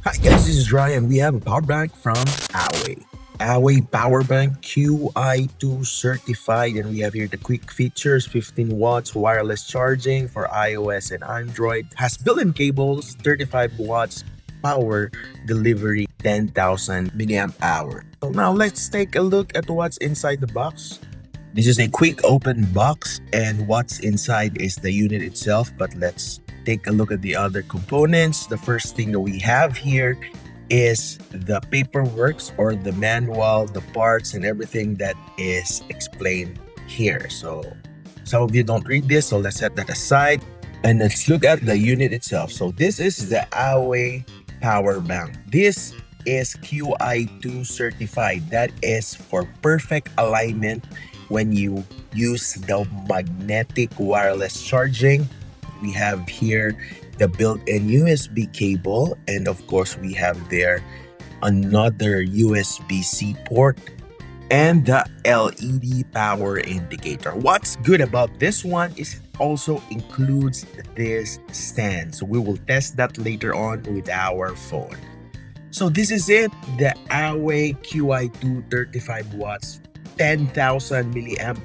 Hi guys, this is Ryan. We have a power bank from AWEI. AWEI Powerbank QI2 certified, and we have here the quick features: 15 watts wireless charging for iOS and Android, has built-in cables, 35 watts power delivery, 10,000 milliamp hour. So now let's take a look at what's inside the box. This is a quick open box, and what's inside is the unit itself, but let's take a look at the other components. The first thing that we have here is the paperwork or the manual, the parts and everything that is explained here. So some of you don't read this, so let's set that aside and let's look at the unit itself. So this is the AWEI power bank. This is QI2 certified. That is for perfect alignment when you use the magnetic wireless charging. We have here the built-in USB cable, and of course we have there another USB-C port and the LED power indicator. What's good about this one is it also includes this stand, so we will test that later on with our phone. So this is it, the AWEI QI2 35 watts 10,000 milliamp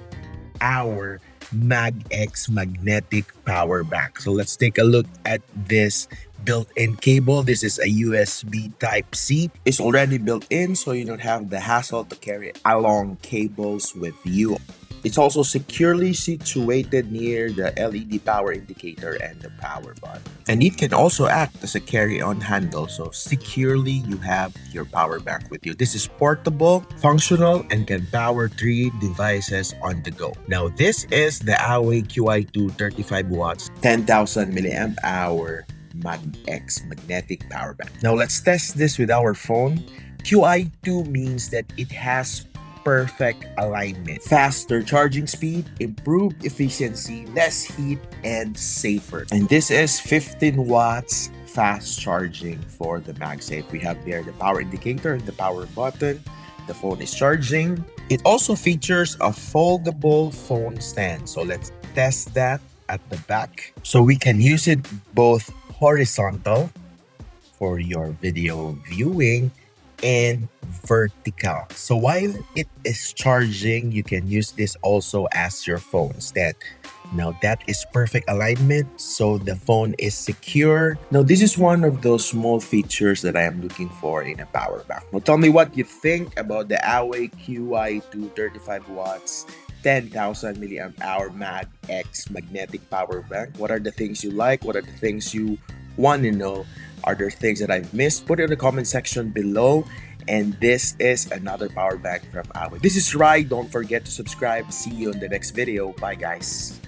hour MagX magnetic power bank. So let's take a look at this built-in cable. This is a USB Type-C. It's already built in, so you don't have the hassle to carry along cables with you. It's also securely situated near the LED power indicator and the power button. And it can also act as a carry-on handle, so securely you have your power bank with you. This is portable, functional, and can power 3 devices on the go. Now this is the AWEI QI2 35 watts 10,000 milliamp hour MagX magnetic power bank. Now let's test this with our phone. QI2 means that it has perfect alignment, faster charging speed, improved efficiency, less heat, and safer. And this is 15 watts fast charging for the MagSafe. We have there the power indicator, the power button, the phone is charging. It also features a foldable phone stand. So let's test that at the back. So we can use it both horizontal for your video viewing and vertical. So while it is charging, you can use this also as your phone stand. Now that is perfect alignment, so the phone is secure. Now this is one of those small features that I am looking for in a power bank. Now tell me what you think about the AWEI QI2 35 watts 10,000 milliamp hour MagX magnetic power bank. What are the things you like? What are the things you want to know? Are there things that I've missed? Put it in the comment section below. And this is another power bank from AWEI. This is Rye. Don't forget to subscribe. See you in the next video. Bye guys.